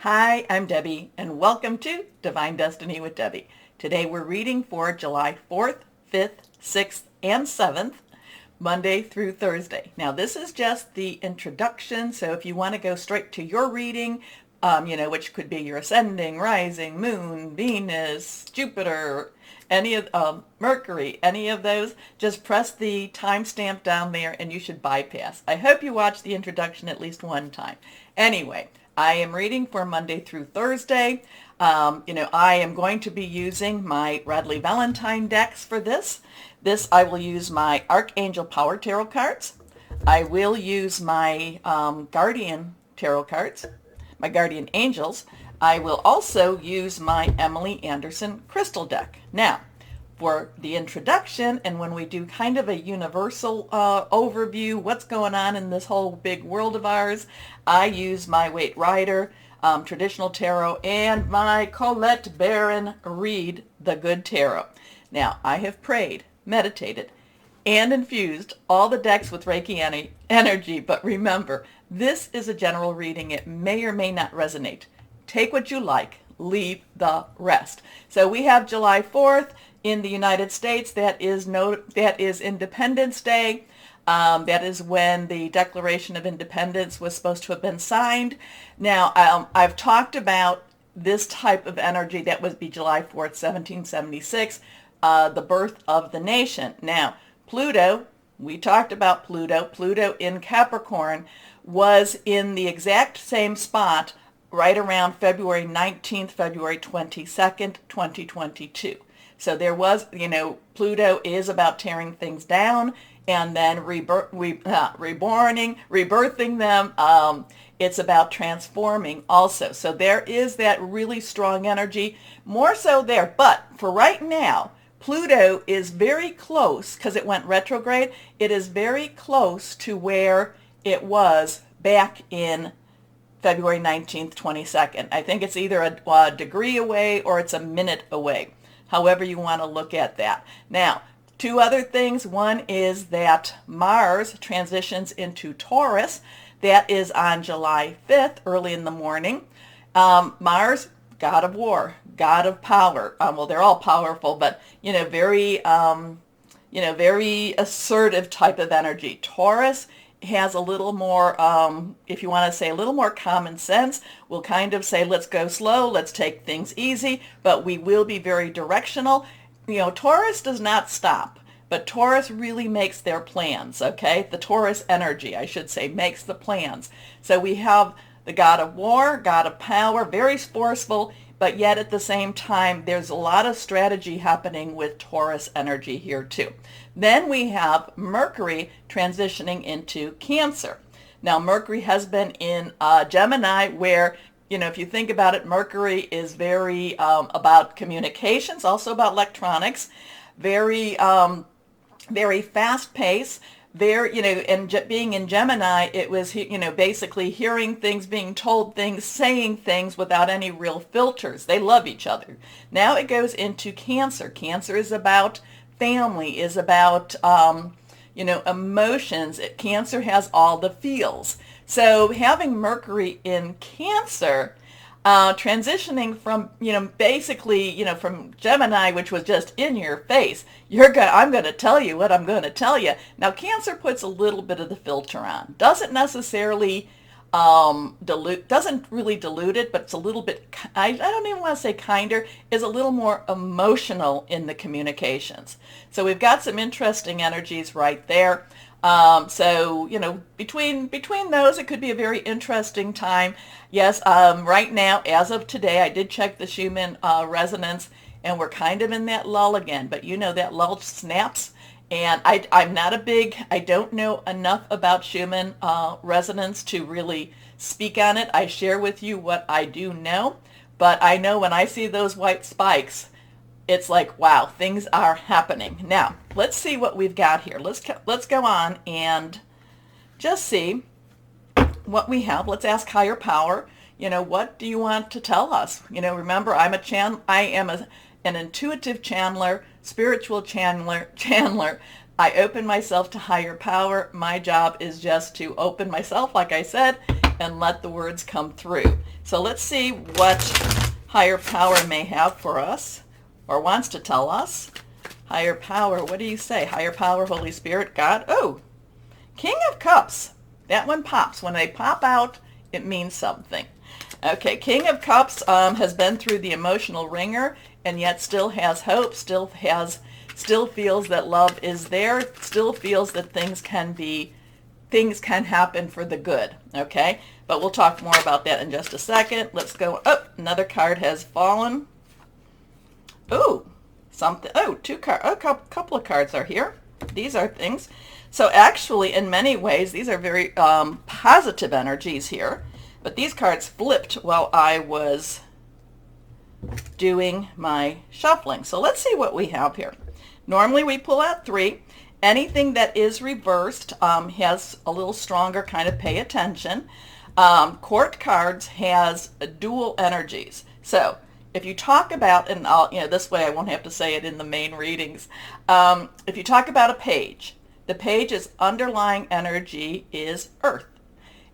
Hi, I'm Debbie, and welcome to Divine Destiny with Debbie. Today we're reading for July 4th, 5th, 6th, and 7th, Monday through Thursday. Now this is just the introduction, so if you want to go straight to your reading, which could be your ascending, rising, moon, Venus, Jupiter, any of Mercury, any of those, just press the timestamp down there and you should bypass. I hope you watch the introduction at least one time. Anyway, I am reading for Monday through Thursday. I am going to be using my Radley Valentine decks for this. I will use my Archangel Power Tarot cards. I will use my Guardian Tarot cards, my Guardian Angels. I will also use my Emily Anderson Crystal deck. Now, for the introduction and when we do kind of a universal overview, what's going on in this whole big world of ours, I use my Waite Rider Traditional Tarot and my Colette Baron Reed The Good Tarot. Now, I have prayed, meditated, and infused all the decks with Reiki energy, but remember, this is a general reading. It may or may not resonate. Take what you like, leave the rest. So we have July 4th. In the United States, that is Independence Day. That is when the Declaration of Independence was supposed to have been signed. Now, I've talked about this type of energy. That would be July 4th, 1776, the birth of the nation. Now, Pluto, we talked about Pluto. Pluto in Capricorn was in the exact same spot right around February 19th, February 22nd, 2022. So there was, Pluto is about tearing things down and then rebirthing them. It's about transforming also. So there is that really strong energy, more so there. But for right now, Pluto is very close, because it went retrograde, it is very close to where it was back in February 19th, 22nd. I think it's either a degree away or it's a minute away. However you want to look at that. Now, two other things. One is that Mars transitions into Taurus. That is on July 5th, early in the morning. Mars, god of war, god of power. Well, they're all powerful, but, very assertive type of energy. Taurus has a little more, if you want to say a little more common sense. We'll kind of say, let's go slow, let's take things easy, but we will be very directional. Taurus does not stop, but Taurus really makes their plans, okay? The Taurus energy, I should say, makes the plans. So we have the god of war, god of power, very forceful, but yet at the same time, there's a lot of strategy happening with Taurus energy here too. Then we have Mercury transitioning into Cancer. Now, Mercury has been in Gemini, where, if you think about it, Mercury is very about communications, also about electronics, very fast pace. And being in Gemini, it was, basically hearing things, being told things, saying things without any real filters. They love each other. Now it goes into Cancer. Cancer is about family, is about, emotions. Cancer has all the feels. So having Mercury in Cancer, transitioning from, basically, from Gemini, which was just in your face, I'm going to tell you what I'm going to tell you. Now, Cancer puts a little bit of the filter on. Doesn't necessarily doesn't really dilute it, but it's a little bit, I don't even want to say kinder, is a little more emotional in the communications. So we've got some interesting energies right there. So, between those, it could be a very interesting time. Yes, right now, as of today, I did check the Schumann resonance, and we're kind of in that lull again. But that lull snaps, and I'm not I don't know enough about Schumann resonance to really speak on it. I share with you what I do know, but I know when I see those white spikes, it's like, wow, things are happening. Now, let's see what we've got here. Let's go on and just see what we have. Let's ask higher power, what do you want to tell us? Remember, I am an intuitive channeler, spiritual channeler. I open myself to higher power. My job is just to open myself, like I said, and let the words come through. So let's see what higher power may have for us or wants to tell us. Higher power, what do you say? Higher power, Holy Spirit, God. Oh, King of Cups. That one pops. When they pop out, it means something. Okay, King of Cups has been through the emotional ringer and yet still has hope, still feels that love is there, still feels that things can happen for the good. Okay, but we'll talk more about that in just a second. Let's go. Oh, another card has fallen. Oh, something. Oh, a couple of cards are here. These are things. So actually, in many ways, these are very positive energies here. But these cards flipped while I was doing my shuffling. So let's see what we have here. Normally we pull out 3. Anything that is reversed has a little stronger kind of pay attention. Court cards has dual energies. So if you talk about, and this way I won't have to say it in the main readings. If you talk about a page, the page's underlying energy is Earth,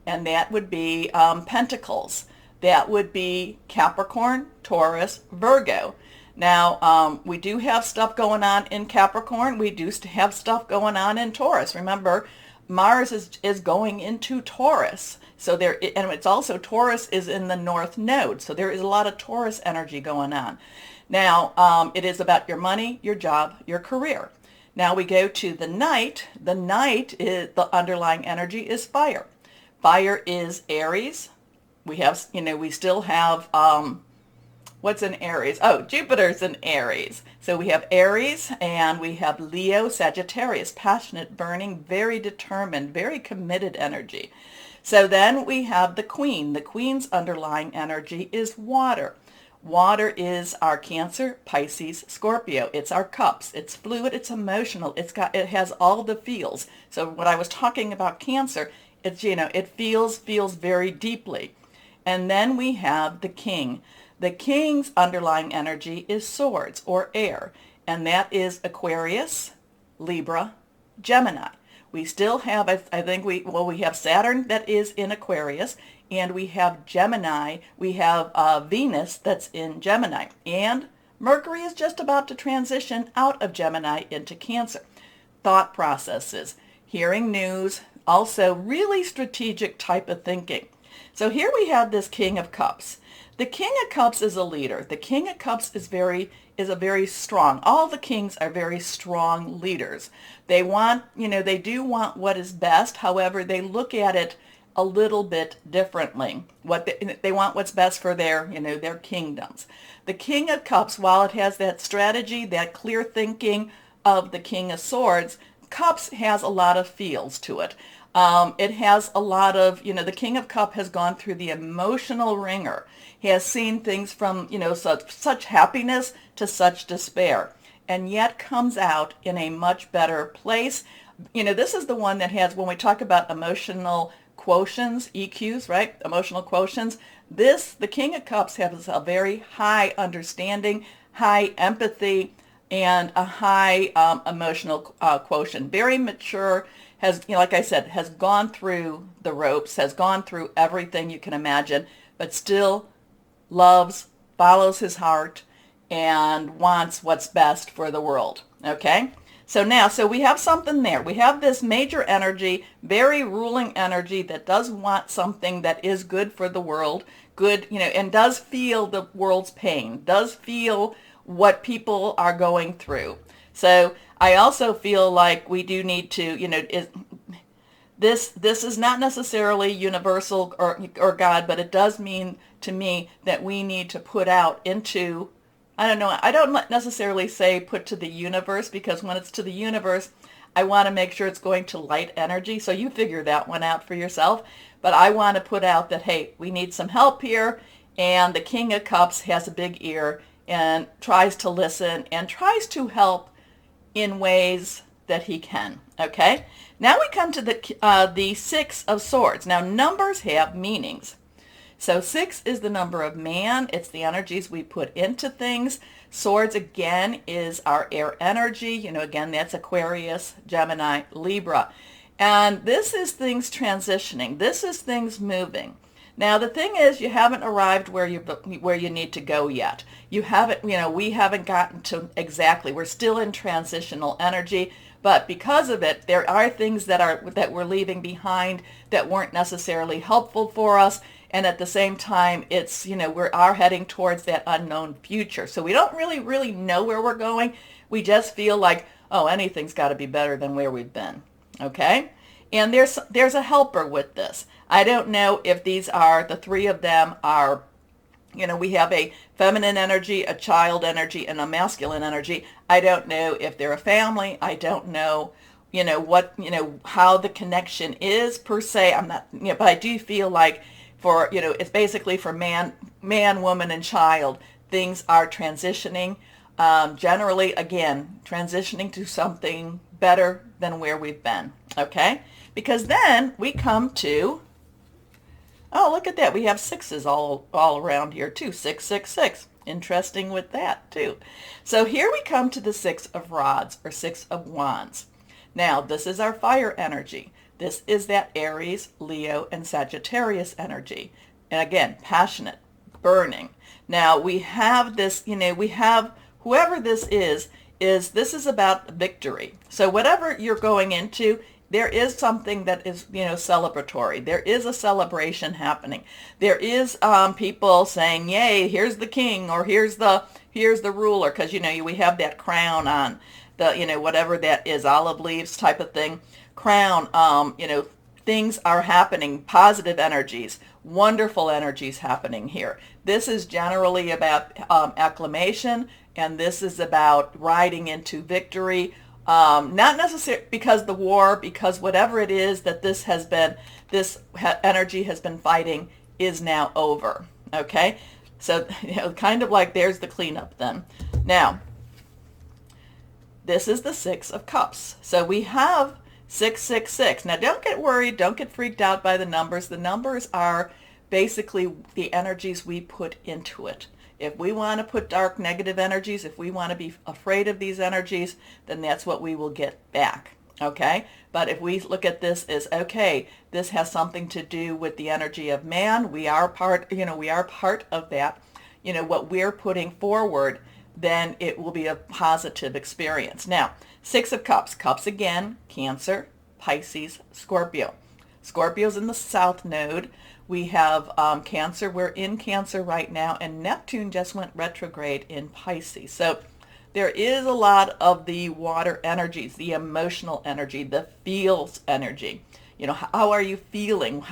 and that would be Pentacles. That would be Capricorn, Taurus, Virgo. Now, we do have stuff going on in Capricorn. We do have stuff going on in Taurus. Remember, Mars is going into Taurus. So there, and it's also Taurus is in the North Node. So there is a lot of Taurus energy going on. Now, it is about your money, your job, your career. Now we go to the Knight. The Knight, the underlying energy is fire. Fire is Aries. We have, we still have, what's in Aries? Oh, Jupiter's in Aries. So we have Aries and we have Leo, Sagittarius, passionate, burning, very determined, very committed energy. So then we have the Queen. The Queen's underlying energy is water. Water is our Cancer, Pisces, Scorpio. It's our cups. It's fluid. It's emotional. It has all the feels. So when I was talking about Cancer, it's, it feels very deeply. And then we have the King. The King's underlying energy is swords or air, and that is Aquarius, Libra, Gemini. We still have, I think we have Saturn that is in Aquarius, and we have Gemini. We have Venus that's in Gemini, and Mercury is just about to transition out of Gemini into Cancer. Thought processes, hearing news, also really strategic type of thinking. So here we have this King of Cups. The King of Cups is a leader. The King of Cups is a very strong. All the kings are very strong leaders. They want, they do want what is best. However, they look at it a little bit differently. They want what's best for their kingdoms. The King of Cups, while it has that strategy, that clear thinking of the King of Swords, Cups has a lot of feels to it. It has a lot of, the King of Cups has gone through the emotional ringer. He has seen things from, such happiness to such despair, and yet comes out in a much better place. This is the one that has, when we talk about emotional quotients, EQs, right? Emotional quotients. The King of Cups has a very high understanding, high empathy, and a high emotional quotient. Very mature, has, like I said, has gone through the ropes, has gone through everything you can imagine, but still loves, follows his heart, and wants what's best for the world. Okay? So we have something there. We have this major energy, very ruling energy that does want something that is good for the world, good, and does feel the world's pain, does feel what people are going through. So I also feel like we do need to, this is not necessarily universal or God, but it does mean to me that we need to put out into, I don't know, I don't necessarily say put to the universe, because when it's to the universe, I want to make sure it's going to light energy. So you figure that one out for yourself. But I want to put out that, hey, we need some help here. And the King of Cups has a big ear and tries to listen and tries to help in ways that he can. Okay? Now we come to the Six of Swords. Now numbers have meanings. So 6 is the number of man. It's the energies we put into things. Swords, again, is our air energy. Again, that's Aquarius, Gemini, Libra. And this is things transitioning. This is things moving. Now the thing is, you haven't arrived where you need to go yet. You haven't, we haven't gotten to exactly. We're still in transitional energy, but because of it, there are things that we're leaving behind that weren't necessarily helpful for us. And at the same time, it's, we are heading towards that unknown future. So we don't really know where we're going. We just feel like, oh, anything's got to be better than where we've been. Okay? And there's a helper with this. I don't know if the three of them are, we have a feminine energy, a child energy, and a masculine energy. I don't know if they're a family. I don't know, how the connection is per se. I'm not, but I do feel like it's basically for man, woman, and child. Things are transitioning. Generally, again, transitioning to something better than where we've been. Okay? Because then we come to, oh, look at that. We have sixes all around here too. 666. Interesting with that too. So here we come to the Six of Rods or Six of Wands. Now, this is our fire energy. This is that Aries, Leo, and Sagittarius energy. And again, passionate, burning. Now, we have this, we have whoever this is this is about victory. So whatever you're going into, there is something that is, celebratory. There is a celebration happening. There is people saying, yay, here's the king, or here's the ruler, because, we have that crown on, the, whatever that is, olive leaves type of thing, crown, things are happening, positive energies, wonderful energies happening here. This is generally about acclamation, and this is about riding into victory. Not necessarily because the war, because whatever it is that this energy has been fighting is now over. Okay? So, kind of like there's the cleanup then. Now, this is the Six of Cups. So we have 666. Now, don't get worried. Don't get freaked out by the numbers. The numbers are basically the energies we put into it. If we want to put dark negative energies, if we want to be afraid of these energies, then that's what we will get back. Okay? But if we look at this as, okay, this has something to do with the energy of man, we are part of that, what we're putting forward, then it will be a positive experience. Now, Six of Cups. Cups again, Cancer, Pisces, Scorpio. Scorpio's in the South Node. We have Cancer. We're in Cancer right now, and Neptune just went retrograde in Pisces. So there is a lot of the water energies, the emotional energy, the feels energy. How are you feeling?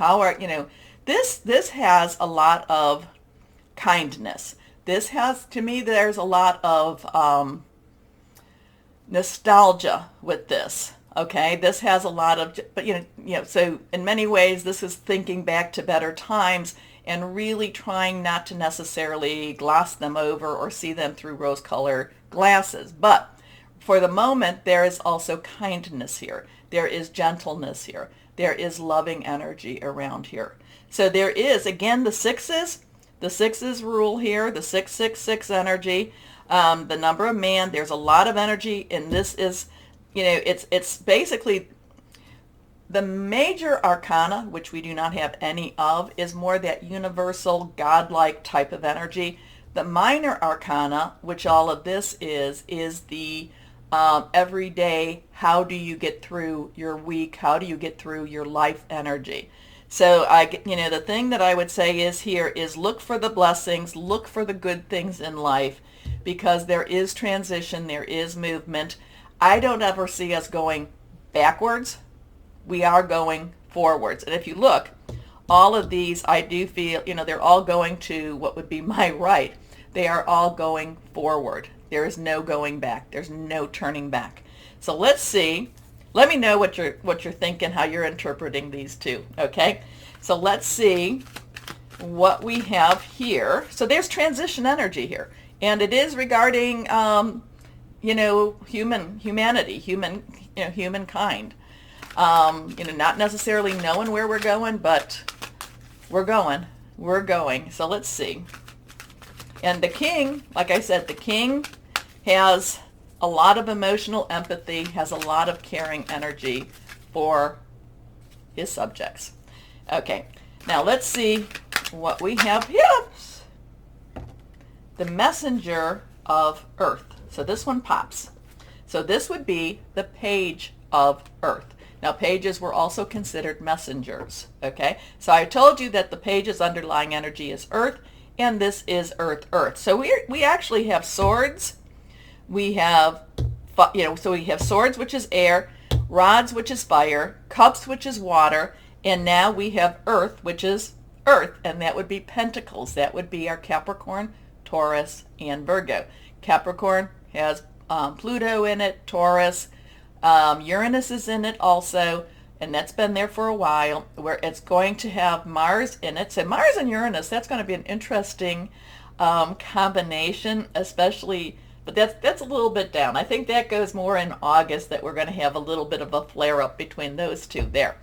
This has a lot of kindness. This has, to me, there's a lot of nostalgia with this. Okay, this has a lot of, but so in many ways, this is thinking back to better times and really trying not to necessarily gloss them over or see them through rose-colored glasses. But for the moment, there is also kindness here. There is gentleness here. There is loving energy around here. So there is, again, the sixes rule here, the 666 energy, the number of man. There's a lot of energy, and this is, it's basically the major arcana, which we do not have any of, is more that universal godlike type of energy. The minor arcana, which all of this is the everyday, how do you get through your week? How do you get through your life energy? So the thing that I would say is look for the blessings, look for the good things in life, because there is transition, there is movement. I don't ever see us going backwards. We are going forwards. And if you look, all of these, I do feel, they're all going to what would be my right. They are all going forward. There is no going back. There's no turning back. So let's see. Let me know what you're thinking, how you're interpreting these two, okay? So let's see what we have here. So there's transition energy here. And it is regarding humanity, humankind. Not necessarily knowing where we're going, but we're going. So let's see. And the king, like I said, the king has a lot of emotional empathy, has a lot of caring energy for his subjects. Okay, now let's see what we have here. The messenger of Earth. So this one pops. So this would be the page of Earth. Now pages were also considered messengers. Okay, so I told you that the page's underlying energy is Earth, and this is Earth. So we actually have swords. We have, so we have swords, which is air, rods, which is fire, cups, which is water, and now we have Earth, which is Earth, and that would be pentacles. That would be our Capricorn, Taurus, and Virgo. Capricorn has Pluto in it, Taurus, Uranus is in it also, and that's been there for a while, where it's going to have Mars in it. So Mars and Uranus, that's going to be an interesting combination, especially, but that's a little bit down. I think that goes more in August, that we're going to have a little bit of a flare-up between those two there.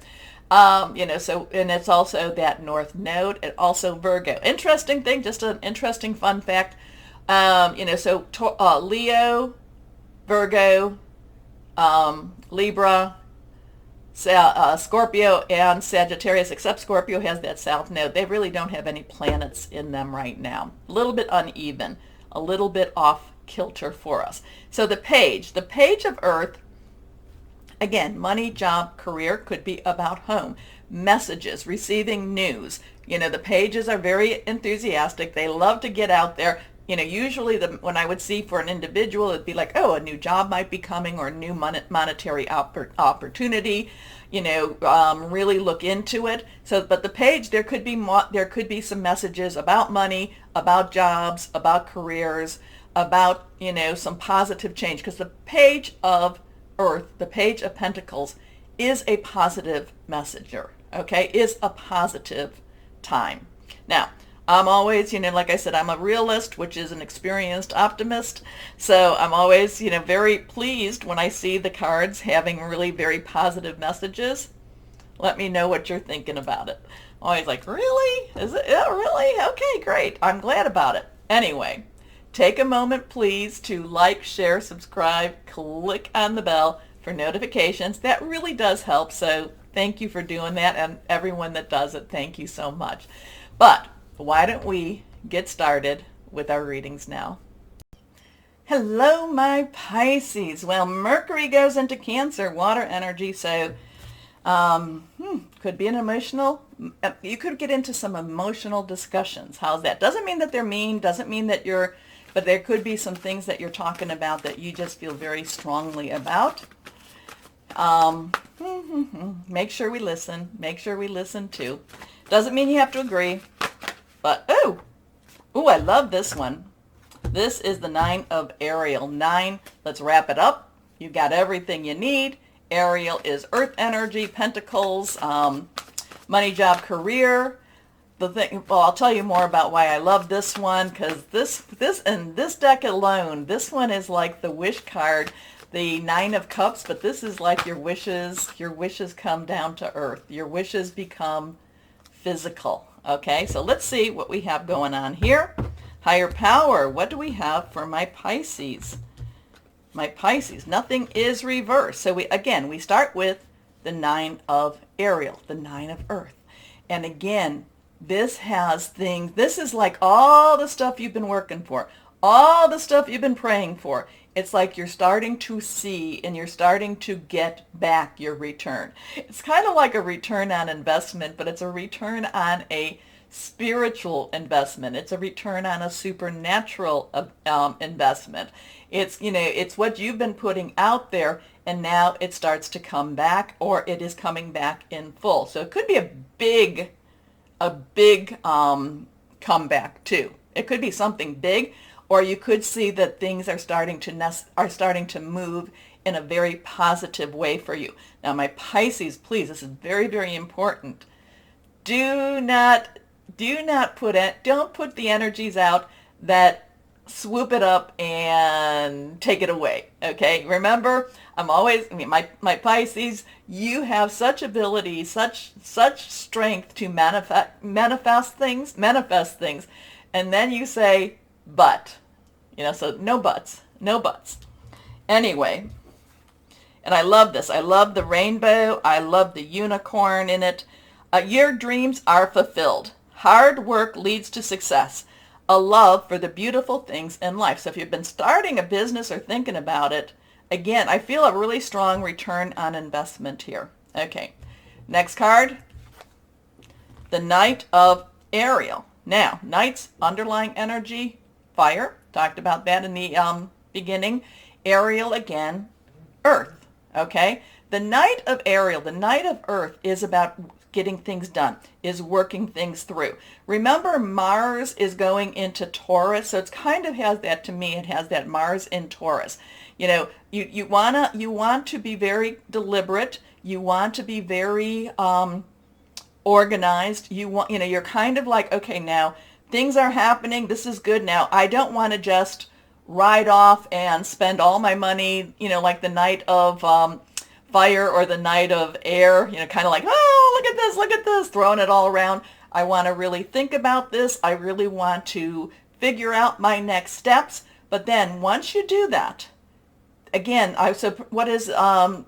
So, and it's also that North Node, and also Virgo. Interesting thing, just an interesting fun fact, Leo, Virgo, Libra, Scorpio, and Sagittarius, except Scorpio has that South Node. They really don't have any planets in them right now. A little bit uneven, a little bit off kilter for us. So the page of Earth, again, money, job, career, could be about home, messages, receiving news. The pages are very enthusiastic. They love to get out there. Usually when I would see for an individual, it'd be like, oh, a new job might be coming, or a new monetary opportunity, really look into it. So, but the page, there could be some messages about money, about jobs, about careers, about, some positive change, because the page of Earth, the page of Pentacles, is a positive messenger, okay, is a positive time. Now, I'm always, like I said, I'm a realist, which is an experienced optimist. So I'm always, very pleased when I see the cards having really very positive messages. Let me know what you're thinking about it. I'm always like, really? Is it? Yeah, really? Okay, great. I'm glad about it. Anyway, take a moment, please, to like, share, subscribe, click on the bell for notifications. That really does help. So thank you for doing that. And everyone that does it, thank you so much. But why don't we get started with our readings now? Hello, my Pisces. Well, Mercury goes into Cancer, water energy, so could be an emotional, you could get into some emotional discussions. How's that? Doesn't mean that they're mean, doesn't mean that but there could be some things that you're talking about that you just feel very strongly about. Make sure we listen too. Doesn't mean you have to agree. But, I love this one. This is the 9 of Ariel. 9, let's wrap it up. You got everything you need. Ariel is earth energy, pentacles, money, job, career. I'll tell you more about why I love this one, because this deck alone, this one is like the wish card, the 9 of Cups, but this is like your wishes come down to earth. Your wishes become physical. Okay, so let's see what we have going on here. Higher power, what do we have for my Pisces? My Pisces, nothing is reversed. So we start with the 9 of Ariel, the 9 of Earth. And again, this is like all the stuff you've been working for, all the stuff you've been praying for. It's like you're starting to see and you're starting to get back your return. It's kind of like a return on investment, but it's a return on a spiritual investment. It's a return on a supernatural investment. It's what you've been putting out there, and now it starts to come back, or it is coming back in full. So it could be a big comeback too. It could be something big. Or you could see that things are starting to move in a very positive way for you. Now, my Pisces, please, this is very, very important. Don't put the energies out that swoop it up and take it away. Okay, remember, my Pisces, you have such ability, such strength to manifest things, and then you say, but. So no buts. Anyway, And I love this. I love the rainbow. I love the unicorn in it. Your dreams are fulfilled. Hard work leads to success. A love for the beautiful things in life. So if you've been starting a business or thinking about it, again, I feel a really strong return on investment here. Okay, next card, the Knight of Ariel. Now, Knight's underlying energy, fire. Talked about that in the beginning. Ariel again, earth. Okay, the Knight of Ariel, the Knight of Earth, is about getting things done, is working things through. Remember, Mars is going into Taurus, so it's kind of has that, to me, it has that Mars in Taurus. You know, you want to be very deliberate. You want to be very organized. You're kind of like, okay, now things are happening. This is good. Now I don't want to just ride off and spend all my money, like the Knight of fire or the Knight of air, kind of like, oh, look at this, throwing it all around. I want to really think about this. I really want to figure out my next steps. But then once you do that, again, so what is,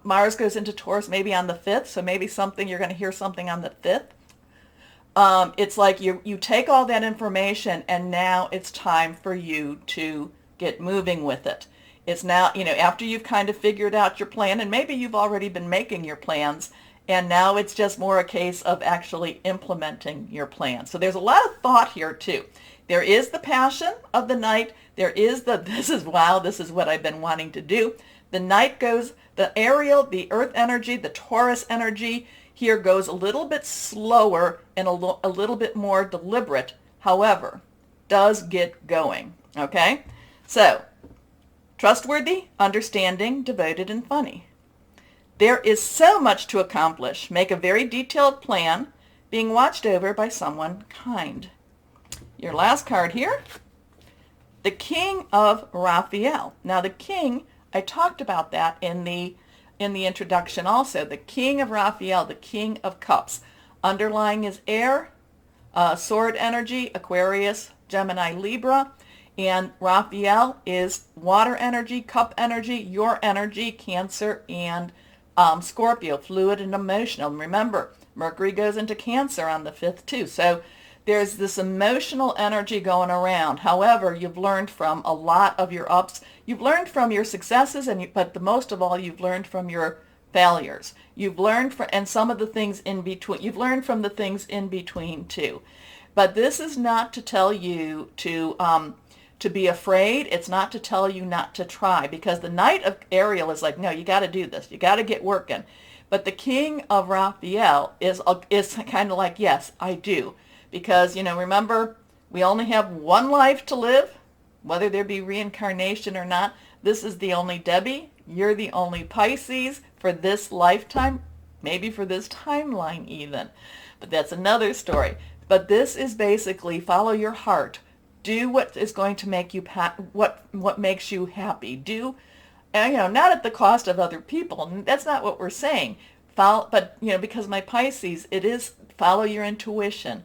Mars goes into Taurus maybe on the 5th, so maybe you're going to hear something on the 5th. It's like you take all that information and now it's time for you to get moving with it. It's now, after you've kind of figured out your plan, and maybe you've already been making your plans, and now it's just more a case of actually implementing your plan. So there's a lot of thought here too. There is the passion of the Knight. There is this is what I've been wanting to do. The Knight goes, the Ariel, the earth energy, the Taurus energy here goes a little bit slower and a little bit more deliberate, however, does get going, okay? So, trustworthy, understanding, devoted, and funny. There is so much to accomplish. Make a very detailed plan, being watched over by someone kind. Your last card here, the King of Raphael. Now the King, I talked about that in the introduction also. The King of Raphael, the King of Cups. Underlying is air, sword energy, Aquarius, Gemini, Libra. And Raphael is water energy, cup energy, your energy, Cancer, and Scorpio, fluid and emotional. And remember, Mercury goes into Cancer on the 5th too. So there's this emotional energy going around. However, you've learned from a lot of your ups. You've learned from your successes, but most of all, you've learned from your failures. You've learned and some of the things in between. You've learned from the things in between too. But this is not to tell you to be afraid. It's not to tell you not to try, because the Knight of Ariel is like, no, you got to do this. You got to get working. But the King of Raphael is kind of like, yes, I do. Because, remember, we only have one life to live, whether there be reincarnation or not. This is the only Debbie. You're the only Pisces for this lifetime, maybe for this timeline even. But that's another story. But this is basically follow your heart. Do what is going to make you, what makes you happy. Do, not at the cost of other people. That's not what we're saying. But, because my Pisces, it is follow your intuition.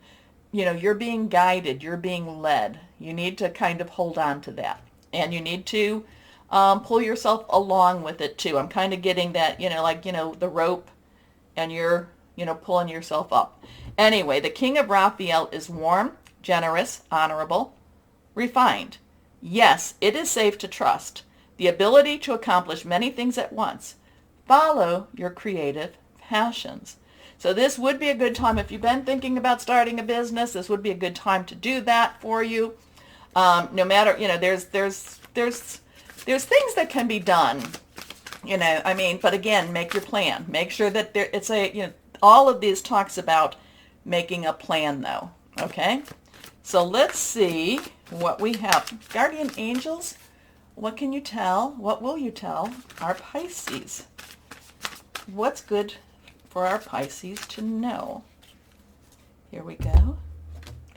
You're being guided. You're being led. You need to kind of hold on to that. And you need to pull yourself along with it too. I'm kind of getting that, the rope, and you're, pulling yourself up. Anyway, the King of Raphael is warm, generous, honorable, refined. Yes, it is safe to trust. The ability to accomplish many things at once. Follow your creative passions. So this would be a good time if you've been thinking about starting a business. This would be a good time to do that for you. No matter, there's things that can be done. But again, make your plan. Make sure that all of these talks about making a plan though. Okay. So let's see what we have. Guardian angels, what can you tell? What will you tell our Pisces? What's good for our Pisces to know? Here we go.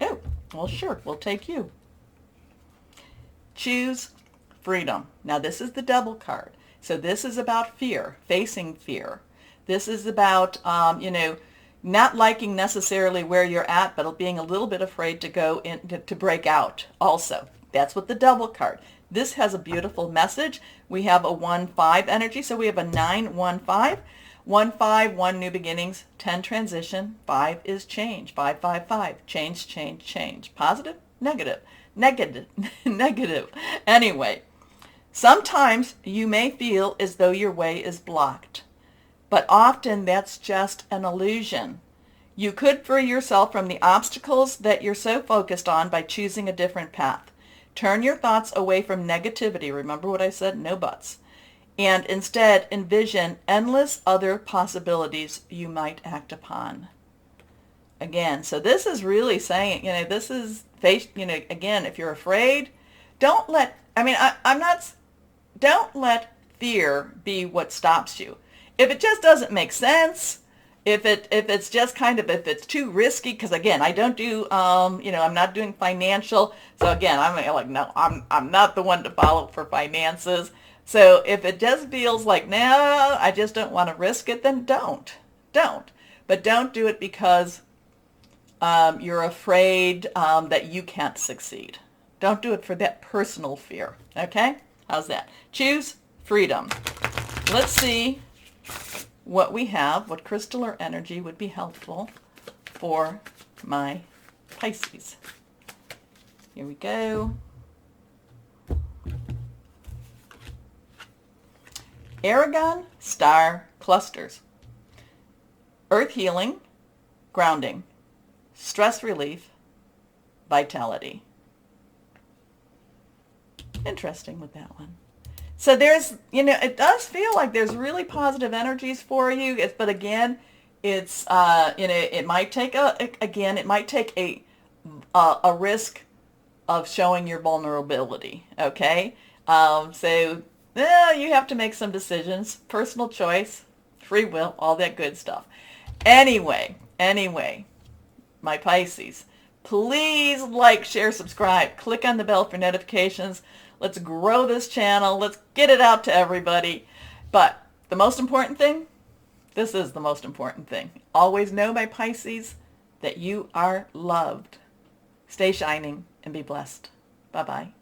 Oh, well, sure, we'll take you. Choose freedom. Now, this is the double card. So this is about fear, facing fear. This is about, not liking necessarily where you're at, but being a little bit afraid to go in, to break out also. That's what the Devil card. This has a beautiful message. We have a 1-5 energy, so we have a 9-1-5. 1-5, 1 new beginnings, 10 transition, 5 is change. 5-5-5, change, change, change. Positive, negative, negative, negative. Anyway, sometimes you may feel as though your way is blocked, but often that's just an illusion. You could free yourself from the obstacles that you're so focused on by choosing a different path. Turn your thoughts away from negativity. Remember what I said? No buts. And instead envision endless other possibilities you might act upon. Again, so this is really saying, this is, again, if you're afraid, don't let fear be what stops you. If it just doesn't make sense, if it's just if it's too risky, because again, I don't do, I'm not doing financial. So again, I'm not the one to follow for finances. So if it just feels like, no, I just don't want to risk it, then don't. But don't do it because you're afraid that you can't succeed. Don't do it for that personal fear. Okay? How's that? Choose freedom. Let's see what we have, what crystal or energy would be helpful for my Pisces. Here we go. Aragon star clusters. Earth healing, grounding, stress relief, vitality. Interesting with that one. So there's, it does feel like there's really positive energies for you. But again, it's, it might take a risk of showing your vulnerability. Okay. So you have to make some decisions, personal choice, free will, all that good stuff. Anyway, my Pisces, please like, share, subscribe, click on the bell for notifications. Let's grow this channel. Let's get it out to everybody. But the most important thing, this is the most important thing. Always know, my Pisces, that you are loved. Stay shining and be blessed. Bye-bye.